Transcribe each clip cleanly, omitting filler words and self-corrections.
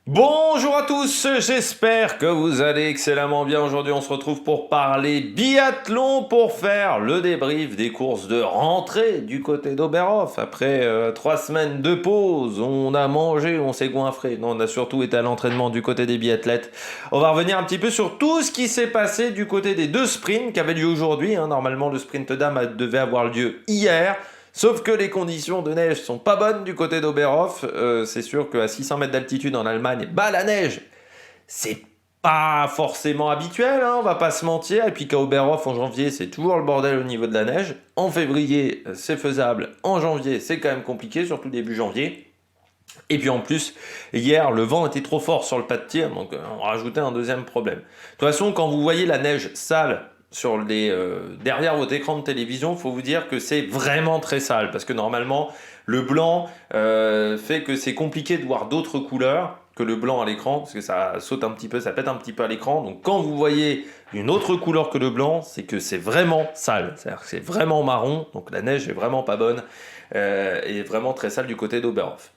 Bonjour à tous, j'espère que vous allez excellemment bien. Aujourd'hui, on se retrouve pour parler biathlon, pour faire le débrief des courses de rentrée du côté d'Oberhof. Après 3 semaines de pause, on a mangé, on s'est goinfré. Non, on a surtout été à l'entraînement du côté des biathlètes. On va revenir un petit peu sur tout ce qui s'est passé du côté des deux sprints qui avaient lieu aujourd'hui. Normalement, le sprint dame devait avoir lieu hier. Sauf que les conditions de neige sont pas bonnes du côté d'Oberhof. C'est sûr qu'à 600 mètres d'altitude en Allemagne, la neige, c'est pas forcément habituel, hein, on va pas se mentir. Et puis qu'à Oberhof en janvier, c'est toujours le bordel au niveau de la neige. En février, c'est faisable. En janvier, c'est quand même compliqué, surtout début janvier. Et puis en plus, hier, le vent était trop fort sur le pas de tir, donc on rajoutait un deuxième problème. De toute façon, quand vous voyez la neige sale derrière votre écran de télévision, il faut vous dire que c'est vraiment très sale, parce que normalement, le blanc fait que c'est compliqué de voir d'autres couleurs que le blanc à l'écran, parce que ça saute un petit peu, ça pète un petit peu à l'écran. Donc quand vous voyez une autre couleur que le blanc, c'est que c'est vraiment sale, c'est-à-dire que c'est vraiment marron, donc la neige est vraiment pas bonne, et vraiment très sale du côté d'Oberhof.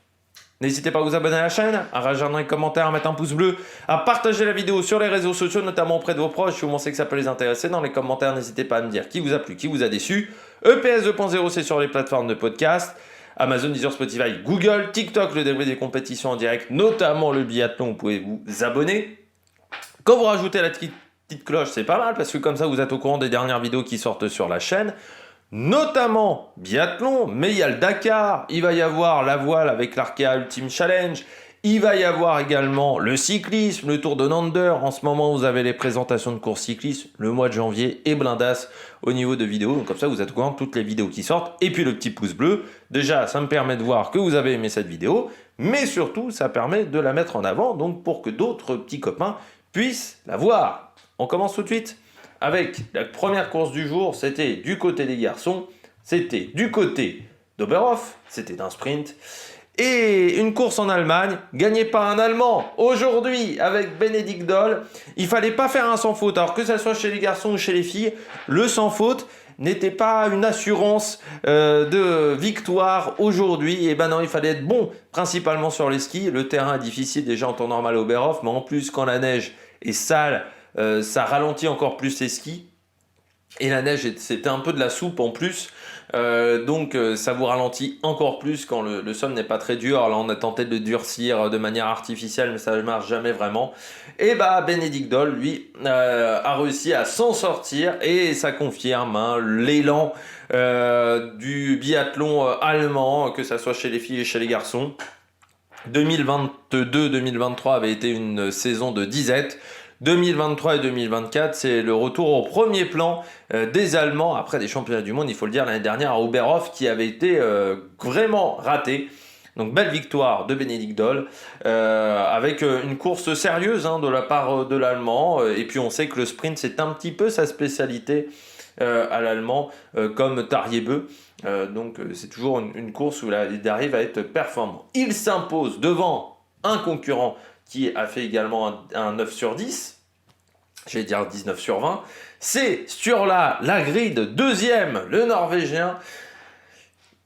N'hésitez pas à vous abonner à la chaîne, à réagir dans les commentaires, à mettre un pouce bleu, à partager la vidéo sur les réseaux sociaux, notamment auprès de vos proches, si vous pensez que ça peut les intéresser. Dans les commentaires, n'hésitez pas à me dire qui vous a plu, qui vous a déçu. EPS 2.0, c'est sur les plateformes de podcast. Amazon, Deezer, Spotify, Google, TikTok, le débrief des compétitions en direct, notamment le biathlon, vous pouvez vous abonner. Quand vous rajoutez la petite cloche, c'est pas mal, parce que comme ça, vous êtes au courant des dernières vidéos qui sortent sur la chaîne. Notamment biathlon, mais il y a le Dakar, il va y avoir la voile avec l'Arkea Ultimate Challenge, il va y avoir également le cyclisme, le Tour de Nander. En ce moment, vous avez les présentations de courses cyclisme, le mois de janvier et blindasse au niveau de vidéos. Donc comme ça, vous êtes au courant de toutes les vidéos qui sortent. Et puis le petit pouce bleu, déjà, ça me permet de voir que vous avez aimé cette vidéo, mais surtout, ça permet de la mettre en avant, donc pour que d'autres petits copains puissent la voir. On commence tout de suite avec la première course du jour, c'était du côté des garçons, c'était du côté d'Oberhof, c'était un sprint, et une course en Allemagne, gagnée par un Allemand, aujourd'hui avec Benedikt Doll. Il fallait pas faire un sans faute, alors que ça soit chez les garçons ou chez les filles, le sans faute n'était pas une assurance de victoire aujourd'hui. Et ben non, il fallait être bon, principalement sur les skis. Le terrain est difficile déjà en temps normal à Oberhof, mais en plus quand la neige est sale, ça ralentit encore plus les skis. Et la neige, c'était un peu de la soupe en plus. Donc ça vous ralentit encore plus quand le sol n'est pas très dur. Alors là, on a tenté de le durcir de manière artificielle, mais ça ne marche jamais vraiment. Et bah, Benedikt Doll, lui, a réussi à s'en sortir. Et ça confirme l'élan du biathlon allemand, que ça soit chez les filles et chez les garçons. 2022-2023 avait été une saison de disette. 2023 et 2024, c'est le retour au premier plan des Allemands après des championnats du monde, il faut le dire, l'année dernière à Oberhof, qui avait été vraiment raté. Donc belle victoire de Benedikt Doll, avec une course sérieuse de la part de l'Allemand. Et puis on sait que le sprint, c'est un petit peu sa spécialité à l'Allemand, comme Tarjei-Bø. Donc c'est toujours une course où il arrive à être performant. Il s'impose devant un concurrent qui a fait également un 9 sur 10, j'allais dire 19 sur 20. C'est Sturla Lagrid, deuxième, le Norvégien.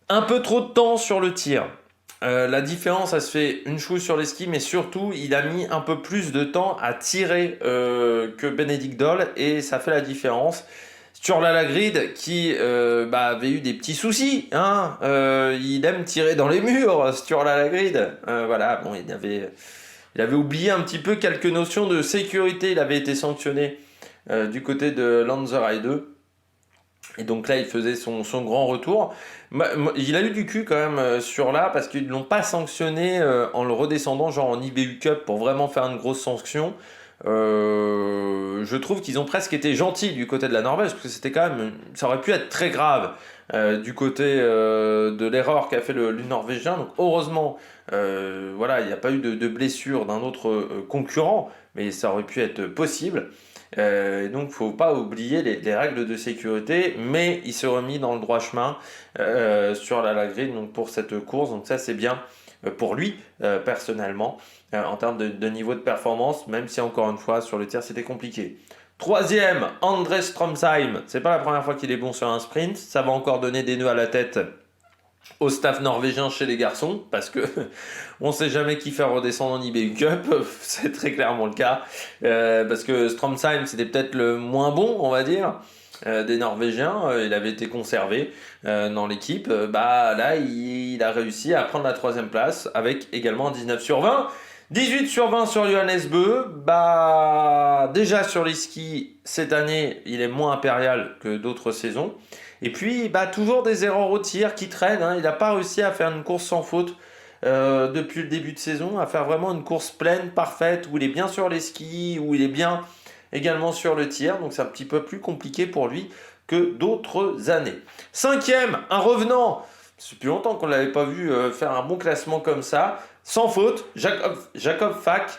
Un peu trop de temps sur le tir. La différence, ça se fait une chouille sur les skis, mais surtout, il a mis un peu plus de temps à tirer que Benedikt Doll, et ça fait la différence. Sturla Lagrid qui avait eu des petits soucis, il aime tirer dans les murs, Sturla Lagrid. Voilà, bon, il avait oublié un petit peu quelques notions de sécurité, il avait été sanctionné du côté de Lanzerheide 2. Et donc là, il faisait son grand retour. Il a eu du cul quand même sur là, parce qu'ils ne l'ont pas sanctionné en le redescendant, genre en IBU Cup, pour vraiment faire une grosse sanction. Je trouve qu'ils ont presque été gentils du côté de la Norvège, parce que c'était quand même, ça aurait pu être très grave du côté de l'erreur qu'a fait le Norvégien. Donc heureusement, voilà, il n'y a pas eu de blessure d'un autre concurrent, mais ça aurait pu être possible. Donc, il ne faut pas oublier les règles de sécurité, mais il s'est remis dans le droit chemin sur la grille donc pour cette course. Donc, ça, c'est bien pour lui, personnellement, en termes de niveau de performance, même si, encore une fois, sur le tir, c'était compliqué. Troisième, André Stromsheim. C'est pas la première fois qu'il est bon sur un sprint. Ça va encore donner des nœuds à la tête au staff norvégien chez les garçons, parce que on ne sait jamais qui faire redescendre en IBU Cup, c'est très clairement le cas, parce que Stromsheim c'était peut-être le moins bon, on va dire, des Norvégiens, il avait été conservé dans l'équipe, là il a réussi à prendre la 3e place avec également un 19 sur 20. 18 sur 20 sur Johannes Bö, déjà sur les skis, cette année, il est moins impérial que d'autres saisons. Et puis, toujours des erreurs au tir qui traînent, hein. Il n'a pas réussi à faire une course sans faute depuis le début de saison, à faire vraiment une course pleine, parfaite, où il est bien sur les skis, où il est bien également sur le tir. Donc c'est un petit peu plus compliqué pour lui que d'autres années. 5e, un revenant. C'est depuis longtemps qu'on ne l'avait pas vu faire un bon classement comme ça. Sans faute, Jacob Fack,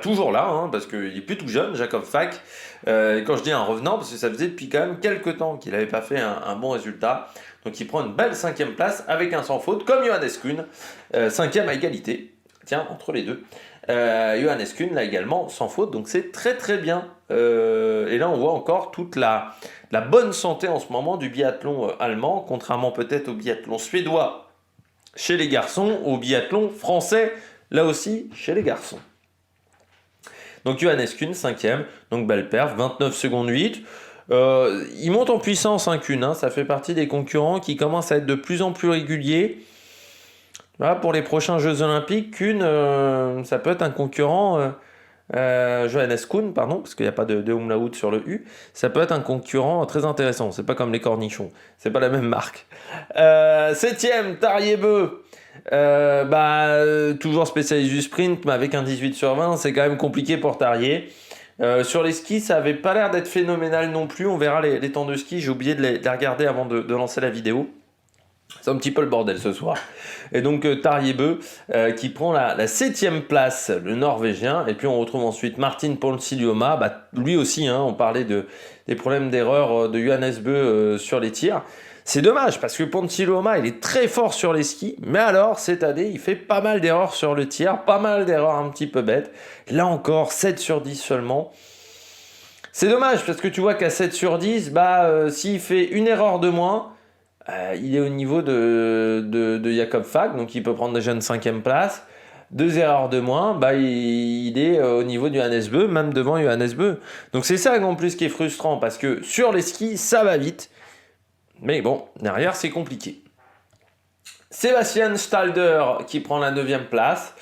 toujours là, hein, parce qu'il est plus tout jeune, Jacob Fack. Et quand je dis un revenant, parce que ça faisait depuis quand même quelques temps qu'il n'avait pas fait un bon résultat. Donc il prend une belle 5e place avec un sans faute, comme Johannes Kuhn, 5e à égalité, tiens, entre les deux. Johannes Kuhn là également sans faute, donc c'est très très bien. Et là on voit encore toute la bonne santé en ce moment du biathlon allemand, contrairement peut-être au biathlon suédois chez les garçons, au biathlon français, là aussi, chez les garçons. Donc Johannes Kuhn, 5e, donc belle perf, 29 secondes 8. Il monte en puissance, hein, Kuhn, hein, ça fait partie des concurrents qui commencent à être de plus en plus réguliers. Là, pour les prochains Jeux Olympiques, Kuhn, ça peut être un concurrent... Johannes Kuhn, pardon, parce qu'il n'y a pas de umlaut sur le U, ça peut être un concurrent très intéressant. C'est pas comme les cornichons, c'est pas la même marque. 7e, Tarjei Bø, toujours spécialiste du sprint, mais avec un 18 sur 20, c'est quand même compliqué pour Tarjei. Sur les skis, ça avait pas l'air d'être phénoménal non plus. On verra les temps de ski. J'ai oublié de les regarder avant de lancer la vidéo. C'est un petit peu le bordel ce soir. Et donc Tarjei Bø qui prend la 7e place, le Norvégien. Et puis on retrouve ensuite Martin Ponsiluoma. Lui aussi, hein, on parlait des problèmes d'erreur de Johannes Bø sur les tirs. C'est dommage parce que Ponsiluoma, il est très fort sur les skis. Mais alors, cette année, il fait pas mal d'erreurs sur le tir. Pas mal d'erreurs un petit peu bêtes. Là encore, 7 sur 10 seulement. C'est dommage parce que tu vois qu'à 7 sur 10, s'il fait une erreur de moins... il est au niveau de Jacob Fack, donc il peut prendre déjà une 5e place. 2 erreurs de moins, il est au niveau du Johannes Bø, même devant Johannes Bø. Donc c'est ça en plus qui est frustrant, parce que sur les skis, ça va vite. Mais bon, derrière, c'est compliqué. Sébastien Stalder qui prend la 9e place.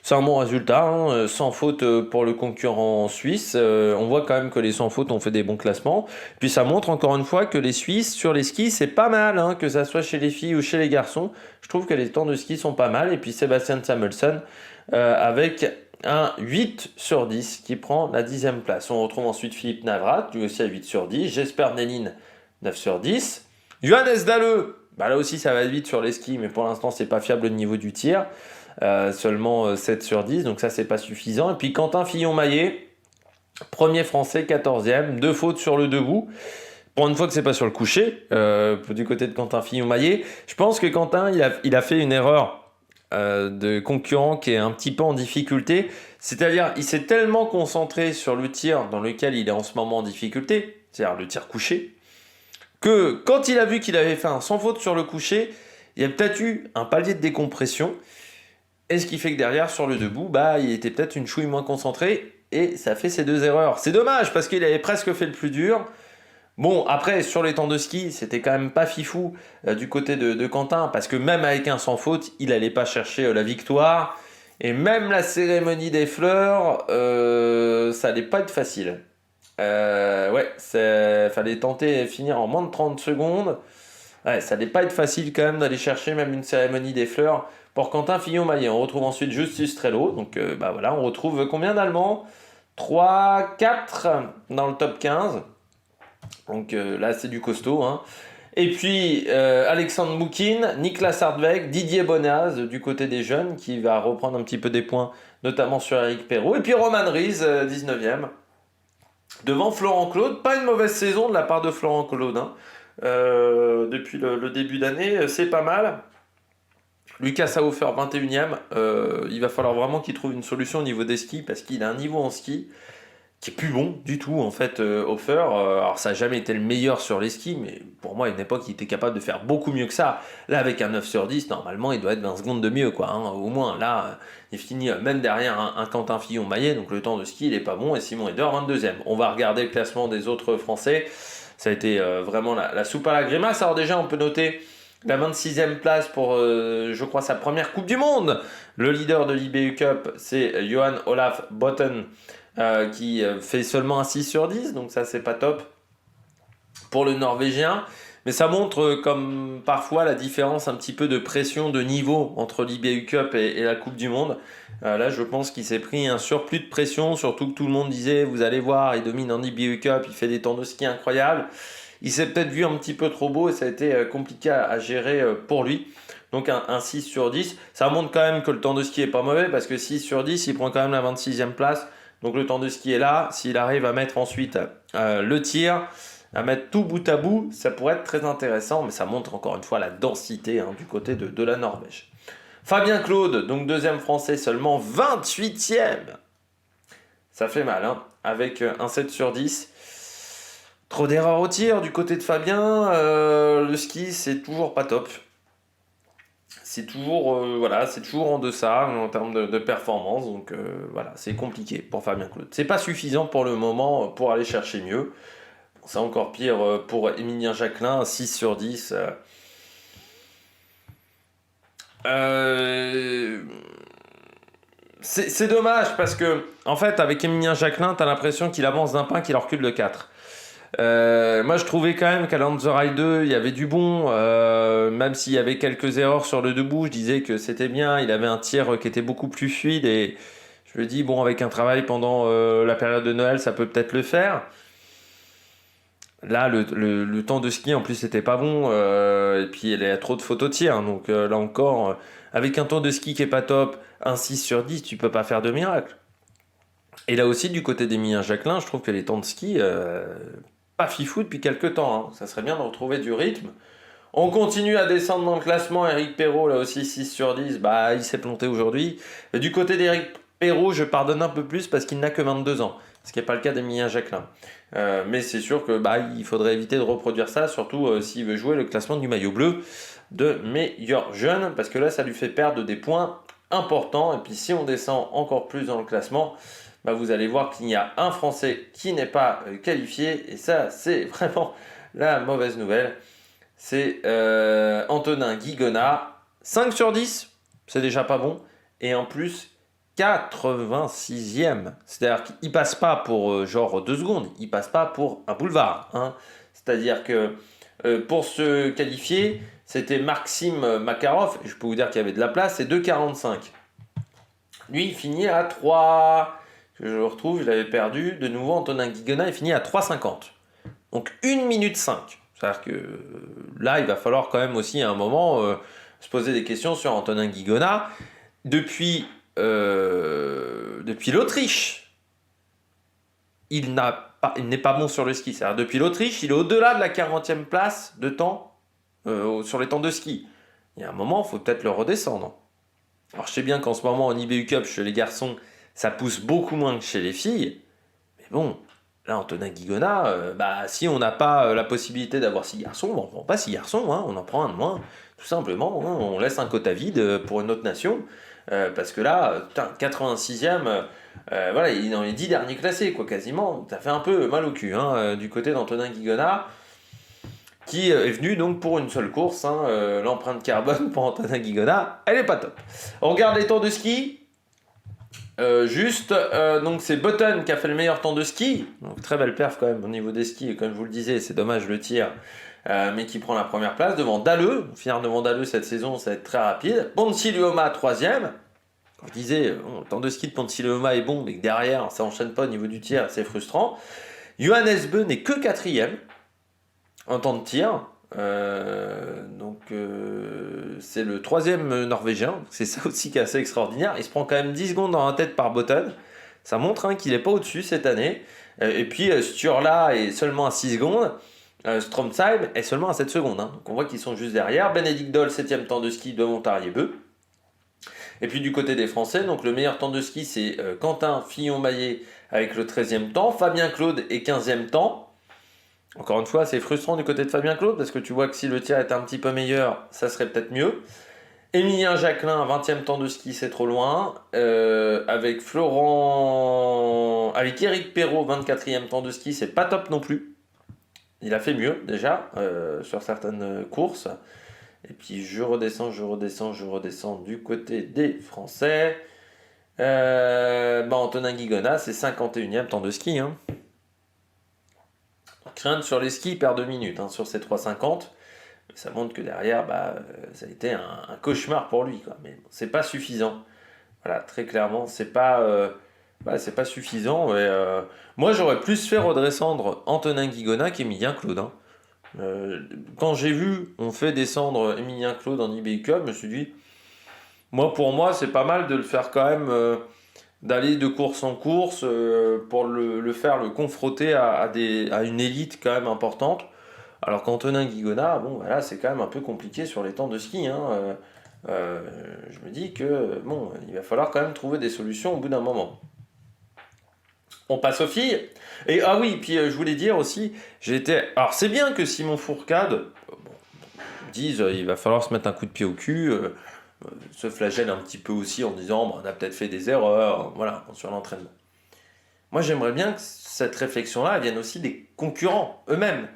C'est un bon résultat, hein, sans faute pour le concurrent suisse. On voit quand même que les sans faute ont fait des bons classements. Puis ça montre encore une fois que les Suisses sur les skis, c'est pas mal, hein, que ça soit chez les filles ou chez les garçons. Je trouve que les temps de ski sont pas mal. Et puis Sébastien Samuelsson avec un 8 sur 10 qui prend la 10e place. On retrouve ensuite Philippe Navrat, lui aussi à 8 sur 10. Jesper Nelin, 9 sur 10. Johannes Dalle, là aussi ça va vite sur les skis, mais pour l'instant c'est pas fiable au niveau du tir. Seulement 7 sur 10, donc ça c'est pas suffisant. Et puis Quentin Fillon-Maillet, premier français, 14e, 2 fautes sur le debout. Pour une fois que c'est pas sur le coucher, du côté de Quentin Fillon-Maillet. Je pense que Quentin, il a fait une erreur de concurrent qui est un petit peu en difficulté. C'est-à-dire, il s'est tellement concentré sur le tir dans lequel il est en ce moment en difficulté, c'est-à-dire le tir couché, que quand il a vu qu'il avait fait un sans faute sur le coucher, il y a peut-être eu un palier de décompression. Et ce qui fait que derrière, sur le debout, il était peut-être une chouille moins concentré et ça fait ces 2 erreurs. C'est dommage parce qu'il avait presque fait le plus dur. Bon, après, sur les temps de ski, c'était quand même pas fifou du côté de Quentin parce que même avec un sans faute, il n'allait pas chercher la victoire. Et même la cérémonie des fleurs, ça allait pas être facile. Fallait tenter de finir en moins de 30 secondes. Ouais, ça allait pas être facile quand même d'aller chercher même une cérémonie des fleurs pour Quentin Fillon-Maillet. On retrouve ensuite Justus Trello. Donc on retrouve combien d'Allemands ? 3, 4 dans le top 15. Donc là c'est du costaud, hein. Et puis Alexandre Moukine, Niklas Hardweg, Didier Bonaz du côté des jeunes qui va reprendre un petit peu des points, notamment sur Eric Perrault. Et puis Roman Ries, 19e. Devant Florent Claude, pas une mauvaise saison de la part de Florent Claude, hein. Depuis le début d'année, c'est pas mal. Lucas Saufer, 21e. Il va falloir vraiment qu'il trouve une solution au niveau des skis parce qu'il a un niveau en ski qui est plus bon du tout en fait Hofer. Alors ça n'a jamais été le meilleur sur les skis, mais pour moi à une époque il était capable de faire beaucoup mieux que ça. Là avec un 9 sur 10, normalement il doit être 20 secondes de mieux quoi, hein, au moins. Là il finit même derrière un Quentin Fillon-Maillet, donc le temps de ski il est pas bon, et Simon Eder 22e. On va regarder le classement des autres Français. Ça a été vraiment la soupe à la grimace. Alors déjà on peut noter la 26e place pour, je crois, sa première Coupe du Monde. Le leader de l'IBU Cup, c'est Johan Olaf Botten, qui fait seulement un 6 sur 10, donc ça c'est pas top pour le Norvégien. Mais ça montre comme parfois la différence un petit peu de pression de niveau entre l'IBU Cup et la Coupe du Monde. Là je pense qu'il s'est pris un surplus de pression, surtout que tout le monde disait vous allez voir, il domine en IBU Cup, il fait des temps de ski incroyables. Il s'est peut-être vu un petit peu trop beau et ça a été compliqué à gérer pour lui. Donc un 6 sur 10. Ça montre quand même que le temps de ski est pas mauvais parce que 6 sur 10, il prend quand même la 26e place. Donc le temps de ski est là. S'il arrive à mettre ensuite le tir, à mettre tout bout à bout, ça pourrait être très intéressant. Mais ça montre encore une fois la densité du côté de la Norvège. Fabien Claude, donc deuxième français, seulement 28e. Ça fait mal, avec un 7 sur 10. Trop d'erreurs au tir du côté de Fabien. Le ski, c'est toujours pas top. C'est toujours, c'est toujours en deçà en termes de performance. Donc voilà, c'est compliqué pour Fabien Claude. C'est pas suffisant pour le moment pour aller chercher mieux. C'est encore pire pour Émilien Jacquelin, 6 sur 10. C'est dommage parce que, en fait, avec Émilien Jacquelin, t'as l'impression qu'il avance d'un pas, qu'il en recule de 4. Moi je trouvais quand même qu'à Lanzerail 2 il y avait du bon, même s'il y avait quelques erreurs sur le debout, je disais que c'était bien, il avait un tir qui était beaucoup plus fluide et je me dis bon, avec un travail pendant la période de Noël ça peut peut-être le faire. Là le temps de ski en plus c'était pas bon, et puis il y a trop de fautes au tir, donc là encore avec un temps de ski qui est pas top, un 6 sur 10 tu peux pas faire de miracle. Et là aussi du côté d'Emilien Jacquelin je trouve que les temps de ski pas fifou depuis quelques temps, ça serait bien de retrouver du rythme. On continue à descendre dans le classement. Eric Perrault, là aussi 6 sur 10, il s'est planté aujourd'hui. Du côté d'Eric Perrault, je pardonne un peu plus parce qu'il n'a que 22 ans, ce qui n'est pas le cas d'Emilien Jacquelin. Mais c'est sûr que il faudrait éviter de reproduire ça, surtout s'il veut jouer le classement du maillot bleu de meilleur jeune, parce que là ça lui fait perdre des points importants. Et puis si on descend encore plus dans le classement, vous allez voir qu'il y a un Français qui n'est pas qualifié, et ça c'est vraiment la mauvaise nouvelle. C'est Antonin Guigona, 5 sur 10, c'est déjà pas bon, et en plus 86e, c'est-à-dire qu'il passe pas pour genre 2 secondes, il passe pas pour un boulevard, c'est-à-dire que pour se qualifier, c'était Maxime Makarov, je peux vous dire qu'il y avait de la place, c'est 2,45. Lui il finit à 3... Je le retrouve, je l'avais perdu. De nouveau, Antonin Guigona est fini à 3,50. Donc 1 minute 5. C'est-à-dire que là, il va falloir quand même aussi à un moment se poser des questions sur Antonin Guigona. Depuis l'Autriche, il n'est pas bon sur le ski. C'est-à-dire depuis l'Autriche, il est au-delà de la 40e place de temps sur les temps de ski. Il y a un moment, il faut peut-être le redescendre. Alors je sais bien qu'en ce moment, en IBU Cup, chez les garçons, ça pousse beaucoup moins que chez les filles. Mais bon, là, Antonin Guigona, si on n'a pas la possibilité d'avoir 6 garçons, on ne prend pas 6 garçons, on en prend un de moins. Tout simplement, on laisse un quota vide pour une autre nation. Parce que là, 86e, il est dans les 10 derniers classés, quasiment. Ça fait un peu mal au cul, du côté d'Antonin Guigona, qui est venu donc pour une seule course. L'empreinte carbone pour Antonin Guigona, elle n'est pas top. On regarde les temps de ski. Donc c'est Botten qui a fait le meilleur temps de ski, donc très belle perf quand même au niveau des skis, et comme je vous le disais, c'est dommage le tir, mais qui prend la première place devant Dalleux. Finir devant Dalleux cette saison, ça va être très rapide. Pontsiluoma 3e. Comme je disais, le temps de ski de Pontsiluoma est bon, mais que derrière ça enchaîne pas au niveau du tir, c'est frustrant. Johannes Beu n'est que 4e en temps de tir. C'est le 3e norvégien, c'est ça aussi qui est assez extraordinaire. Il se prend quand même 10 secondes dans la tête par Botten, ça montre qu'il n'est pas au-dessus cette année. Et puis Sturla est seulement à 6 secondes, Stromsheim est seulement à 7 secondes, donc on voit qu'ils sont juste derrière. Benedict Doll 7e temps de ski devant Tarjei Bø. Et puis du côté des Français, donc le meilleur temps de ski, c'est Quentin Fillon-Maillet avec le 13e temps, Fabien Claude est 15e temps. Encore une fois, c'est frustrant du côté de Fabien Claude, parce que tu vois que si le tir était un petit peu meilleur, ça serait peut-être mieux. Émilien Jacquelin, 20e temps de ski, c'est trop loin. Avec Éric Perrault, 24e temps de ski, c'est pas top non plus. Il a fait mieux déjà sur certaines courses. Et puis je redescends du côté des Français. Antonin Guigona, c'est 51e temps de ski. Hein. Crainte sur les skis, il perd 2 minutes sur ces 3,50. Ça montre que derrière, ça a été un cauchemar pour lui. Quoi. Mais c'est pas suffisant. Voilà, très clairement, c'est pas suffisant. Moi, j'aurais plus fait redescendre Antonin Guigona qu'Emilien Claude. Hein. Quand j'ai vu on fait descendre Emilien Claude en IBU Cup, je me suis dit, pour moi, c'est pas mal de le faire quand même, d'aller de course en course pour le confronter à une élite quand même importante. Alors qu'Antonin Guigona, c'est quand même un peu compliqué sur les temps de ski. Hein. Je me dis que il va falloir quand même trouver des solutions au bout d'un moment. On passe aux filles. Et puis je voulais dire aussi, alors c'est bien que Simon Fourcade dise il va falloir se mettre un coup de pied au cul, se flagelle un petit peu aussi en disant on a peut-être fait des erreurs, sur l'entraînement. Moi j'aimerais bien que cette réflexion-là vienne aussi des concurrents eux-mêmes,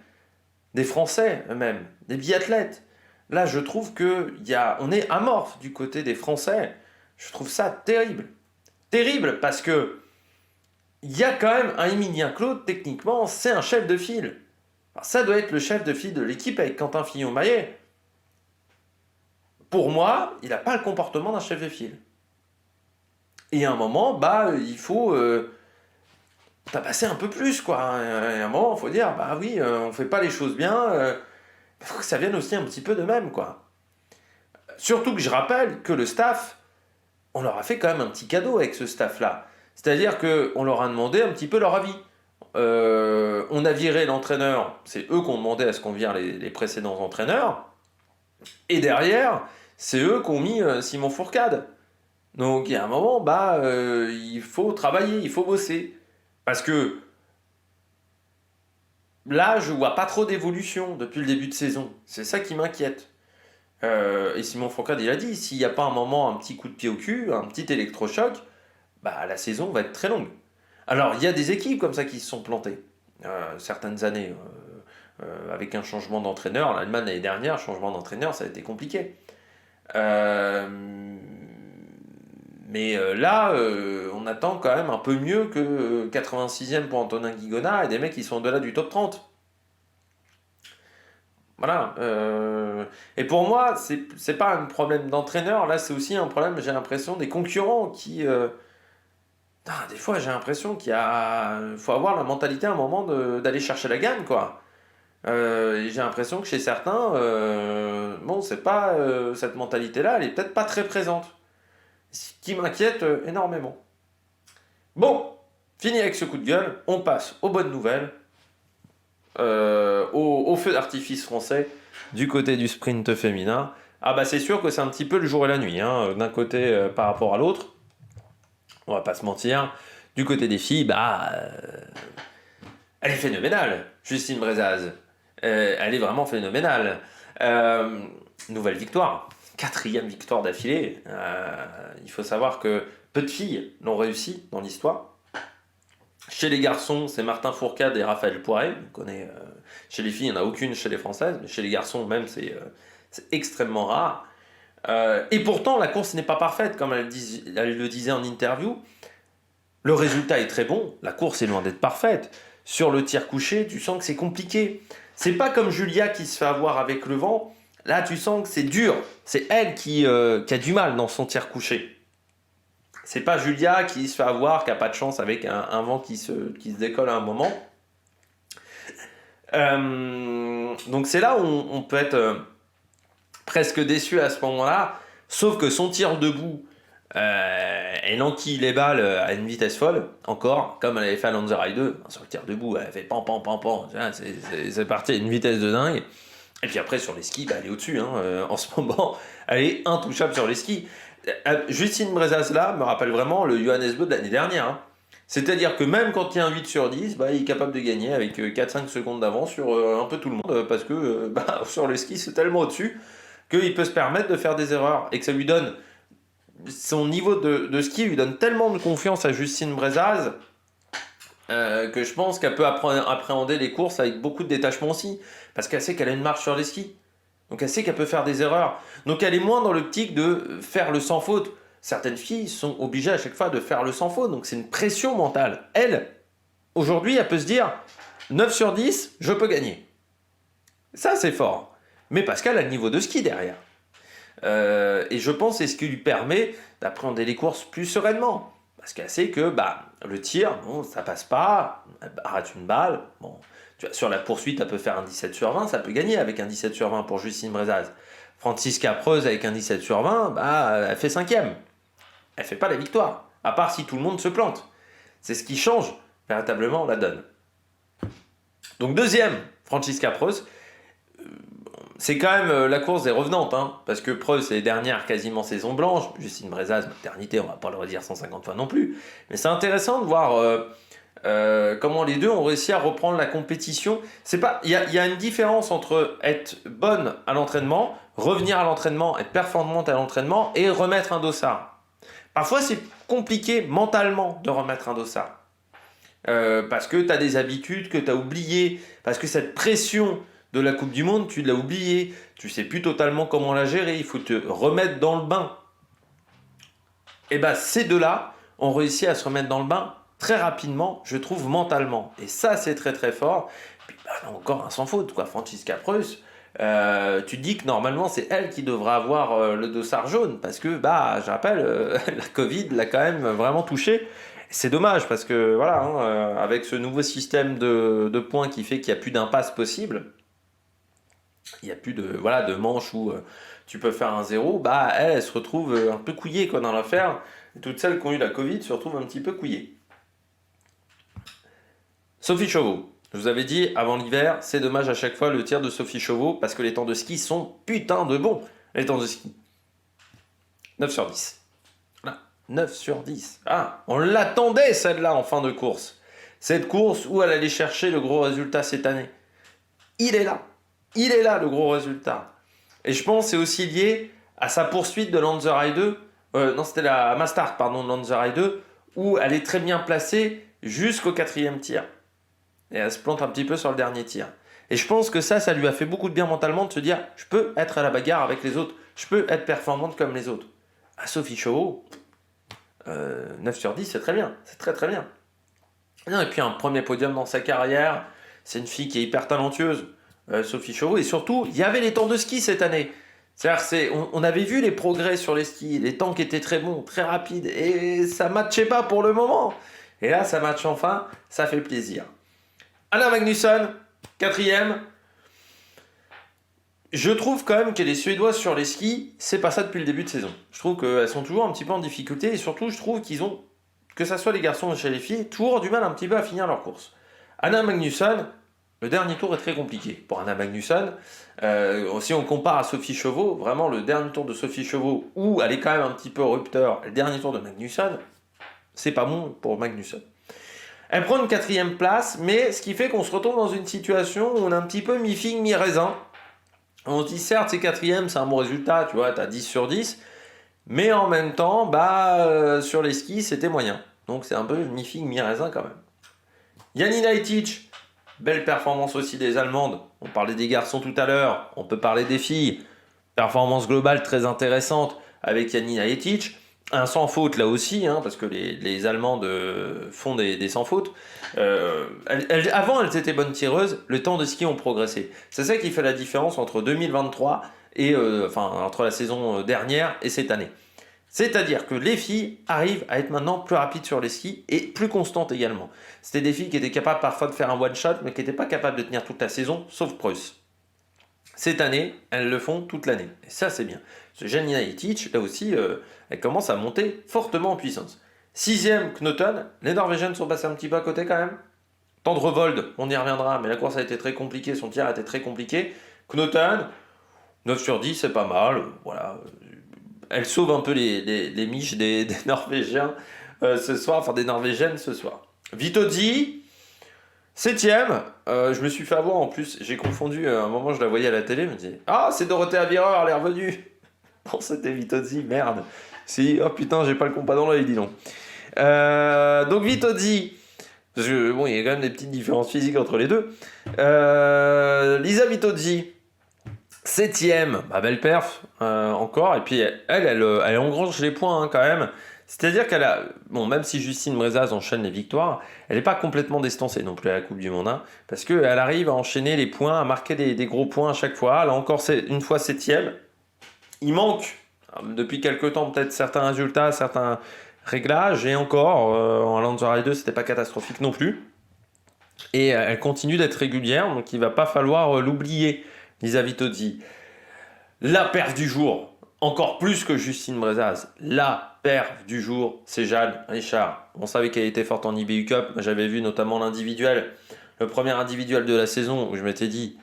des Français eux-mêmes, des biathlètes. Là je trouve on est amorphe du côté des Français. Je trouve ça terrible. Terrible parce que il y a quand même un Emilien Claude, techniquement, c'est un chef de file. Alors, ça doit être le chef de file de l'équipe avec Quentin Fillon-Maillet. Pour moi, il n'a pas le comportement d'un chef de file. Et à un moment, il faut tabasser un peu plus, quoi. Et à un moment, il faut dire, on fait pas les choses bien, il faut que ça vienne aussi un petit peu de même, quoi. Surtout que je rappelle que le staff, on leur a fait quand même un petit cadeau avec ce staff-là. C'est-à-dire qu'on leur a demandé un petit peu leur avis. On a viré l'entraîneur, c'est eux qui ont demandé à ce qu'on vire les précédents entraîneurs. Et derrière, c'est eux qui ont mis Simon Fourcade. Donc il y a un moment, il faut travailler, il faut bosser. Parce que là, je vois pas trop d'évolution depuis le début de saison. C'est ça qui m'inquiète. Et Simon Fourcade, il a dit, s'il n'y a pas un moment, un petit coup de pied au cul, un petit électrochoc, la saison va être très longue. Alors, il y a des équipes comme ça qui se sont plantées. Certaines années, avec un changement d'entraîneur. L'Allemagne, l'année dernière, changement d'entraîneur, ça a été compliqué. Mais là, on attend quand même un peu mieux que 86e pour Antonin Guigona et des mecs qui sont au-delà du top 30. Voilà. Et pour moi, c'est pas un problème d'entraîneur. Là, c'est aussi un problème, j'ai l'impression, des concurrents qui... des fois, j'ai l'impression faut avoir la mentalité à un moment d'aller chercher la gagne, quoi. Et j'ai l'impression que chez certains, c'est pas cette mentalité-là, elle est peut-être pas très présente. Ce qui m'inquiète énormément. Bon, fini avec ce coup de gueule, on passe aux bonnes nouvelles, au feu d'artifice français, du côté du sprint féminin. C'est sûr que c'est un petit peu le jour et la nuit, d'un côté par rapport à l'autre. On va pas se mentir. Du côté des filles, elle est phénoménale, Justine Brezaz. Elle est vraiment phénoménale. Nouvelle victoire. 4e victoire d'affilée. Il faut savoir que peu de filles l'ont réussi dans l'histoire. Chez les garçons, c'est Martin Fourcade et Raphaël Poiré. On connaît, chez les filles, il n'y en a aucune chez les Françaises. Mais chez les garçons, même, c'est extrêmement rare. Et pourtant, la course n'est pas parfaite, comme elle le disait en interview. Le résultat est très bon. La course est loin d'être parfaite. Sur le tir couché, tu sens que c'est compliqué. C'est pas comme Julia qui se fait avoir avec le vent. Là, tu sens que c'est dur. C'est elle qui a du mal dans son tir couché. C'est pas Julia qui se fait avoir, qui a pas de chance avec un vent qui se décolle à un moment. Donc c'est là où on peut être presque déçu à ce moment-là. Sauf que son tir debout, elle enquille les balles à une vitesse folle, encore, comme elle avait fait à Lanzarote 2. Sur le tir debout, elle fait pan, pan, pan, pan. C'est parti à une vitesse de dingue. Et puis après, sur les skis, elle est au-dessus. En ce moment, elle est intouchable sur les skis. Justine Brezaz là me rappelle vraiment le Johannes Beu de l'année dernière. Hein. C'est-à-dire que même quand il y a un 8 sur 10, bah, il est capable de gagner avec 4-5 secondes d'avance sur un peu tout le monde, parce que bah, sur le ski c'est tellement au-dessus qu'il peut se permettre de faire des erreurs et que ça lui donne son niveau de ski lui donne tellement de confiance à Justine Brezaz que je pense qu'elle peut appréhender les courses avec beaucoup de détachement aussi, parce qu'elle sait qu'elle a une marche sur les skis. Donc elle sait qu'elle peut faire des erreurs. Donc elle est moins dans l'optique de faire le sans faute. Certaines filles sont obligées à chaque fois de faire le sans faute, donc c'est une pression mentale. Elle, aujourd'hui, elle peut se dire 9 sur 10, je peux gagner. Ça, c'est fort. Mais parce qu'elle a le niveau de ski derrière. Et je pense que c'est ce qui lui permet d'appréhender les courses plus sereinement. Parce qu'elle sait que le tir, bon, ça passe pas, elle rate une balle. Bon, tu vois, sur la poursuite, elle peut faire un 17 sur 20, ça peut gagner avec un 17 sur 20 pour Justine Brezaz. Francisca Preuss avec un 17 sur 20, elle fait 5e. Elle fait pas la victoire, à part si tout le monde se plante. C'est ce qui change véritablement la donne. Donc deuxième, Francisca Preuss. C'est quand même la course des revenantes, hein, parce que Preuss est dernière quasiment saison blanche. Justine Brezaz, maternité, on va pas le redire 150 fois non plus. Mais c'est intéressant de voir comment les deux ont réussi à reprendre la compétition. Il y a une différence entre être bonne à l'entraînement, revenir à l'entraînement, être performante à l'entraînement et remettre un dossard. Parfois, c'est compliqué mentalement de remettre un dossard. Parce que tu as des habitudes que tu as oubliées, parce que cette pression de la Coupe du Monde, tu l'as oubliée, tu sais plus totalement comment la gérer, il faut te remettre dans le bain. Et ces deux-là ont réussi à se remettre dans le bain très rapidement, je trouve, mentalement. Et ça, c'est très très fort. Puis encore un sans faute, quoi. Francisca Preuss, tu te dis que normalement, c'est elle qui devrait avoir le dossard jaune, parce que, je rappelle, la Covid l'a quand même vraiment touché. C'est dommage, parce que, voilà, avec ce nouveau système de points qui fait qu'il n'y a plus d'impasse possible, il n'y a plus de manches où tu peux faire un zéro, elle se retrouve un peu couillée dans l'affaire. Toutes celles qui ont eu la Covid se retrouvent un petit peu couillées. Sophie Chauveau. Je vous avais dit, avant l'hiver, c'est dommage à chaque fois le tir de Sophie Chauveau, parce que les temps de ski sont putain de bons. Les temps de ski. 9 sur 10. Voilà. 9 sur 10. On l'attendait celle-là en fin de course. Cette course où elle allait chercher le gros résultat cette année. Il est là. Il est là, le gros résultat. Et je pense que c'est aussi lié à sa poursuite de Lanzerheide 2. C'était la Mastart, pardon, de Lanzerheide 2, où elle est très bien placée jusqu'au 4e tir. Et elle se plante un petit peu sur le dernier tir. Et je pense que ça lui a fait beaucoup de bien mentalement de se dire, je peux être à la bagarre avec les autres, je peux être performante comme les autres. À Sophie Chauveau, 9 sur 10, c'est très bien, c'est très très bien. Et puis un premier podium dans sa carrière, c'est une fille qui est hyper talentueuse. Sophie Chauveau, et surtout, il y avait les temps de ski cette année. C'est-à-dire, on avait vu les progrès sur les skis, les temps qui étaient très bons, très rapides, et ça matchait pas pour le moment. Et là, ça matche enfin, ça fait plaisir. Anna Magnusson, 4e. Je trouve quand même que les Suédoises sur les skis, c'est pas ça depuis le début de saison. Je trouve qu'elles sont toujours un petit peu en difficulté, et surtout, je trouve qu'ils ont, que ça soit les garçons ou chez les filles, toujours du mal un petit peu à finir leur course. Anna Magnusson, le dernier tour est très compliqué pour Anna Magnusson. Si on compare à Sophie Chauveau, vraiment le dernier tour de Sophie Chauveau, où elle est quand même un petit peu au rupteur, le dernier tour de Magnusson, c'est pas bon pour Magnusson. Elle prend une 4e place, mais ce qui fait qu'on se retrouve dans une situation où on a un petit peu mi-figue, mi-raisin. On se dit certes c'est 4e, c'est un bon résultat, tu vois, t'as 10 sur 10, mais en même temps, sur les skis, c'était moyen. Donc c'est un peu mi-figue, mi-raisin quand même. Janina Etic, belle performance aussi des Allemandes. On parlait des garçons tout à l'heure, on peut parler des filles. Performance globale très intéressante avec Janina Etic. Un sans faute là aussi, parce que les Allemandes font des sans faute. Avant, elles étaient bonnes tireuses, le temps de ski ont progressé. C'est ça qui fait la différence entre 2023 et entre la saison dernière et cette année. C'est-à-dire que les filles arrivent à être maintenant plus rapides sur les skis et plus constantes également. C'était des filles qui étaient capables parfois de faire un one-shot, mais qui n'étaient pas capables de tenir toute la saison, sauf Preuss. Cette année, elles le font toute l'année. Et ça, c'est bien. Ce Janina Etic, là aussi, elle commence à monter fortement en puissance. 6e, Knoten. Les Norvégiennes sont passées un petit peu à côté quand même. Tendrevold, on y reviendra, mais la course a été très compliquée, son tir a été très compliqué. Knoten, 9 sur 10, c'est pas mal. Voilà. elle sauve un peu les miches des Norvégiens ce soir, enfin des Norvégiennes ce soir. Vitozzi, septième. Je me suis fait avoir en plus, j'ai confondu, à un moment je la voyais à la télé, je me disais, ah c'est Dorothée Avireur, elle est revenue. Non, c'était Vitozzi, merde. Si, oh putain, j'ai pas le compas dans l'œil, dis donc. Donc Vitozzi, bon, il y a quand même des petites différences physiques entre les deux. Lisa Vitozzi, septième, bah, belle perf, encore. Et puis elle engrange les points hein, quand même. C'est-à-dire qu'elle a, bon, même si Justine Brezaz enchaîne les victoires, elle n'est pas complètement distancée non plus à la Coupe du Monde, hein, parce qu'elle arrive à enchaîner les points, à marquer des gros points à chaque fois. Elle a encore une fois septième. Il manque, depuis quelques temps, peut-être certains résultats, certains réglages, et encore, en Lanzarote 2, c'était pas catastrophique non plus. Et elle continue d'être régulière, donc il va pas falloir l'oublier, Lisa Vitozzi. La perf du jour, encore plus que Justine Brezaz, la perf du jour, c'est Jeanne Richard. On savait qu'elle était forte en IBU Cup, j'avais vu notamment l'individuel, le premier individuel de la saison, où je m'étais dit,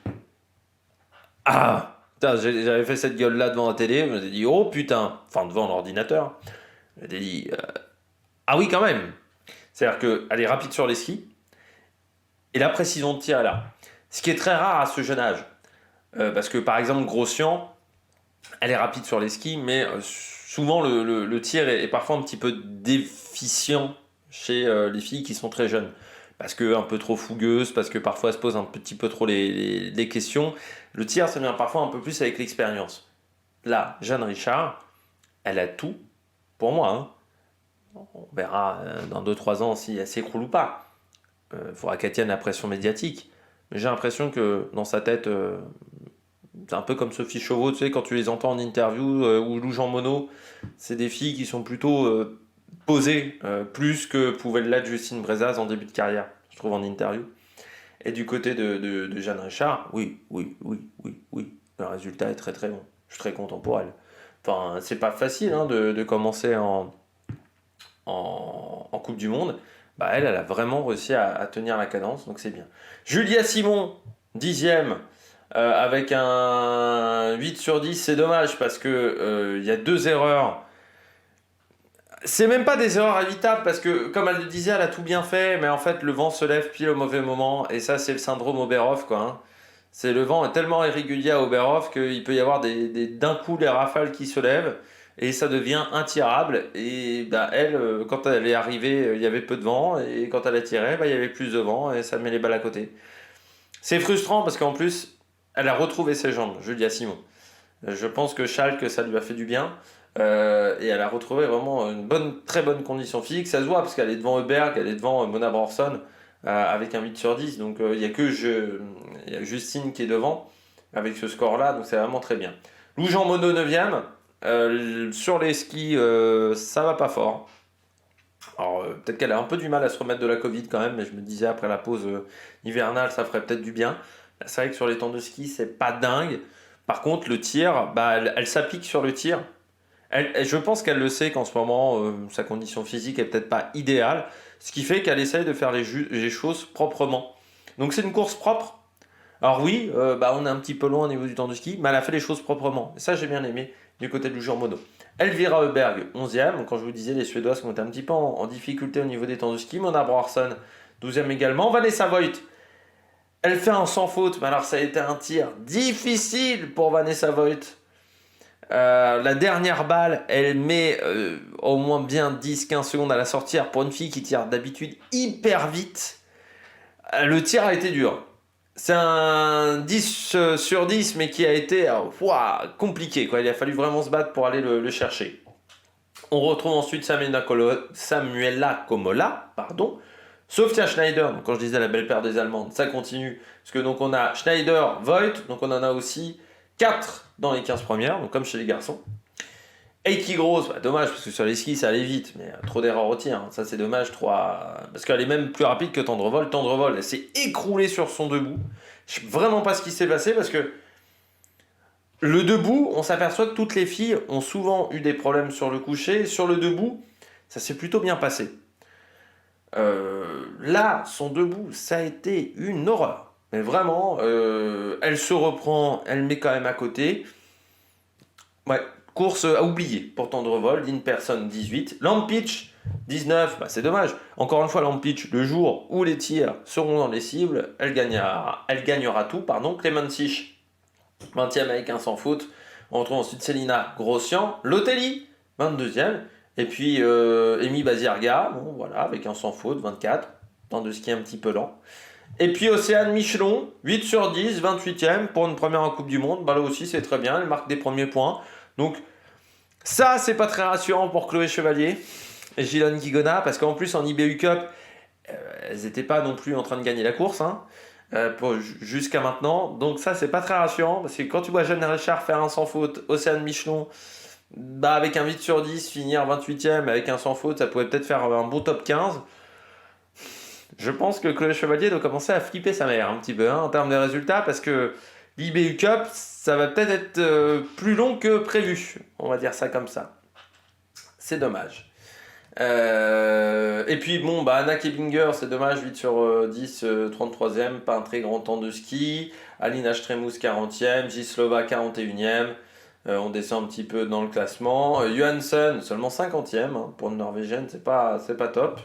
ah, putain, j'avais fait cette gueule là devant la télé, je me suis dit, oh putain, enfin devant l'ordinateur, je m'étais dit, ah oui quand même. C'est-à-dire qu'elle est rapide sur les skis, et la précision de tir est là. Ce qui est très rare à ce jeune âge. Parce que par exemple, Grossian, elle est rapide sur les skis, mais souvent le tir est parfois un petit peu déficient chez les filles qui sont très jeunes. Parce que un peu trop fougueuse, parce que parfois elles se posent un petit peu trop les questions. Le tir, ça vient parfois un peu plus avec l'expérience. Là, Jeanne Richard, elle a tout pour moi. Hein. On verra dans 2-3 ans si elle s'écroule ou pas. Il faudra qu'elle tienne la pression médiatique. Mais j'ai l'impression que dans sa tête, c'est un peu comme Sophie Chauveau, tu sais, quand tu les entends en interview, ou Lou Jean Monod, c'est des filles qui sont plutôt posées, plus que pouvait l'être Justine Brezaz en début de carrière, je trouve, en interview. Et du côté de Jeanne Richard, oui, le résultat est très très bon. Je suis très content pour elle. Enfin, c'est pas facile hein, de commencer en Coupe du Monde. Bah, elle a vraiment réussi à tenir la cadence, donc c'est bien. Julia Simon, 10e, avec un 8 sur 10, c'est dommage parce que y a 2 erreurs. C'est même pas des erreurs évitables parce que, comme elle le disait, elle a tout bien fait, mais en fait, le vent se lève pile au mauvais moment, et ça, c'est le syndrome Oberhof, quoi. Hein. C'est le vent est tellement irrégulier à Oberhof qu'il peut y avoir d'un coup des rafales qui se lèvent, et ça devient intirable. Et bah, elle, quand elle est arrivée, il y avait peu de vent, et quand elle a tiré, bah, il y avait plus de vent, et ça met les balles à côté. C'est frustrant parce qu'en plus, elle a retrouvé ses jambes, Julia Simon. Je pense que Schalke, ça lui a fait du bien. Et elle a retrouvé vraiment une très bonne condition physique. Ça se voit parce qu'elle est devant Heuberg, elle est devant Mona Brorsson avec un 8 sur 10. Donc il n'y a que y a Justine qui est devant avec ce score-là. Donc c'est vraiment très bien. Lou Jean Monod 9e. Sur les skis, ça va pas fort. Alors peut-être qu'elle a un peu du mal à se remettre de la Covid quand même. Mais je me disais après la pause hivernale, ça ferait peut-être du bien. C'est vrai que sur les temps de ski, c'est pas dingue. Par contre, le tir, bah, elle s'applique sur le tir. Je pense qu'elle le sait qu'en ce moment, sa condition physique est peut-être pas idéale, ce qui fait qu'elle essaye de faire les choses proprement. Donc c'est une course propre. Alors oui, bah, on est un petit peu loin au niveau du temps du ski, mais elle a fait les choses proprement. Et ça, j'ai bien aimé du côté de Jean Monod. Elvira Heuberg, 11e. Donc, quand je vous disais, les Suédoises qui ont été un petit peu en difficulté au niveau des temps du ski. Mona Brorsson, 12e également. Vanessa Voigt, elle fait un sans faute, mais alors ça a été un tir difficile pour Vanessa Voigt. La dernière balle, elle met au moins bien 10-15 secondes à la sortir pour une fille qui tire d'habitude hyper vite. Le tir a été dur. C'est un 10 sur 10, mais qui a été compliqué. Quoi. Il a fallu vraiment se battre pour aller le chercher. On retrouve ensuite Samuela Komola, Sofia Schneider, donc quand je disais la belle paire des Allemandes, ça continue. Parce que donc on a Schneider, Voigt, donc on en a aussi 4 dans les 15 premières, donc comme chez les garçons. Eiki Gross, dommage parce que sur les skis ça allait vite, mais trop d'erreurs au tir, hein. Ça c'est dommage, parce qu'elle est même plus rapide que Tendrevol. Tendrevol, elle s'est écroulée sur son debout. Je sais vraiment pas ce qui s'est passé parce que le debout, on s'aperçoit que toutes les filles ont souvent eu des problèmes sur le coucher. Sur le debout, ça s'est plutôt bien passé. Là, son debout, ça a été une horreur. Mais vraiment, elle se reprend, elle met quand même à côté. Ouais, Course à oublier pour Tendrevol, Person 18. Lampitch 19, c'est dommage. Encore une fois, Lampitch, le jour où les tirs seront dans les cibles, elle gagnera tout. Clément Sich, 20e avec un sans faute. On retrouve ensuite Célina Grossian. Lotelli, 22e. Et puis Amy Bazirga, avec un sans faute, 24. Temps de ski un petit peu lent. Et puis Océane Michelon, 8 sur 10, 28e pour une première en Coupe du Monde. Là aussi, c'est très bien, elle marque des premiers points. Donc, ça, c'est pas très rassurant pour Chloé Chevalier et Gillian Kigona, parce qu'en plus, en IBU Cup, elles n'étaient pas non plus en train de gagner la course, jusqu'à maintenant. Donc, ça, c'est pas très rassurant, parce que quand tu vois Jeanne Richard faire un sans faute, Océane Michelon, avec un 8 sur 10, finir 28e avec un sans faute, ça pouvait peut-être faire un bon top 15. Je pense que Chloé Chevalier doit commencer à flipper sa mère un petit peu en termes de résultats, parce que l'IBU Cup, ça va peut-être être plus long que prévu. On va dire ça comme ça. C'est dommage. Et puis Anna Kebinger, c'est dommage, 8 sur 10, 33e, pas un très grand temps de ski. Alina Stremous, 40e, Gislova, 41e. On descend un petit peu dans le classement. Johansson, seulement 50e, pour une Norvégienne, c'est pas top.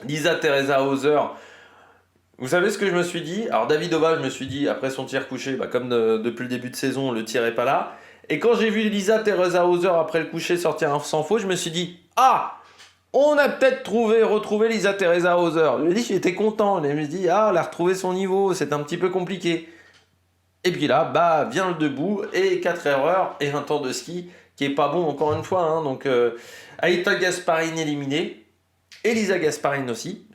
Lisa Teresa Hauser, vous savez ce que je me suis dit? Alors Davidova, je me suis dit, après son tir couché, comme depuis le début de saison, le tir est pas là. Et quand j'ai vu Lisa Teresa Hauser après le coucher sortir un sans faute, je me suis dit, on a peut-être retrouvé Lisa Teresa Hauser. J'étais content, je me suis dit, elle a retrouvé son niveau, c'est un petit peu compliqué. Et puis là, vient le debout, et 4 erreurs, et un temps de ski qui est pas bon encore une fois. Donc Aïta Gasparine éliminée. Elisa Gasparine aussi.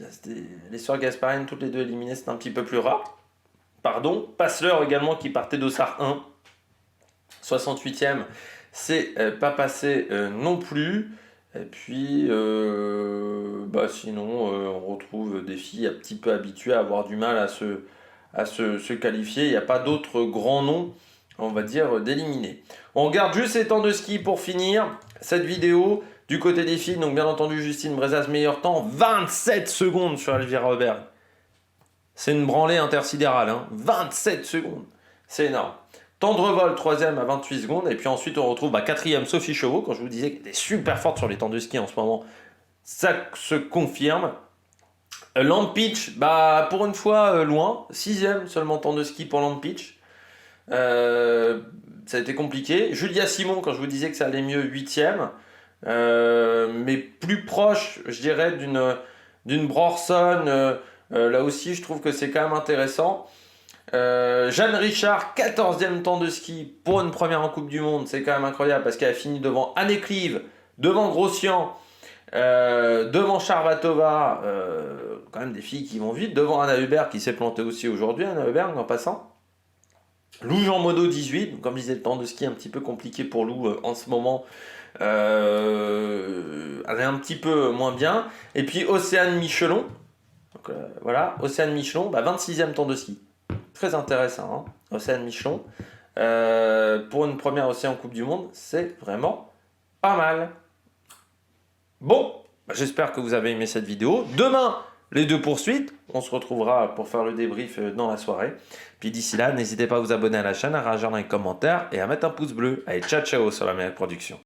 Les sœurs Gasparine, toutes les deux éliminées, c'est un petit peu plus rare. Passler également qui partait d'Ossard 1. 68e, c'est pas passé non plus. Et puis, sinon, on retrouve des filles un petit peu habituées à avoir du mal à se qualifier. Il n'y a pas d'autres grands noms, on va dire, d'éliminés. On regarde juste les temps de ski pour finir cette vidéo. Du côté des filles, donc bien entendu, Justine Brezaz, meilleur temps, 27 secondes sur Elvira Auberg. C'est une branlée intersidérale, 27 secondes. C'est énorme. Tendrevol, 3e à 28 secondes. Et puis ensuite, on retrouve 4e Sophie Chauveau. Quand je vous disais qu'elle était super forte sur les temps de ski en ce moment, ça se confirme. Lampitch, pour une fois, loin. 6e seulement temps de ski pour Lampitch. Ça a été compliqué. Julia Simon, quand je vous disais que ça allait mieux, 8e. Mais plus proche, je dirais, d'une Brorson. Là aussi, je trouve que c'est quand même intéressant. Jeanne Richard, 14e temps de ski pour une première en Coupe du Monde. C'est quand même incroyable parce qu'elle a fini devant Anne Clive, devant Grossian, devant Charvatova. Quand même des filles qui vont vite. Devant Anna Hubert qui s'est plantée aussi aujourd'hui, Anna Hubert en passant. Lou Jean Monod, 18. Donc, comme je disais, le temps de ski un petit peu compliqué pour Lou en ce moment. Elle est un petit peu moins bien. Et puis Océane Michelon. Donc, Océane Michelon, 26e temps de ski. Très intéressant, Océane Michelon. Pour une première aussi en Coupe du Monde, c'est vraiment pas mal. Bon, j'espère que vous avez aimé cette vidéo. Demain, les 2 poursuites. On se retrouvera pour faire le débrief dans la soirée. Puis d'ici là, n'hésitez pas à vous abonner à la chaîne, à réagir dans les commentaires et à mettre un pouce bleu. Allez, ciao ciao sur la meilleure production.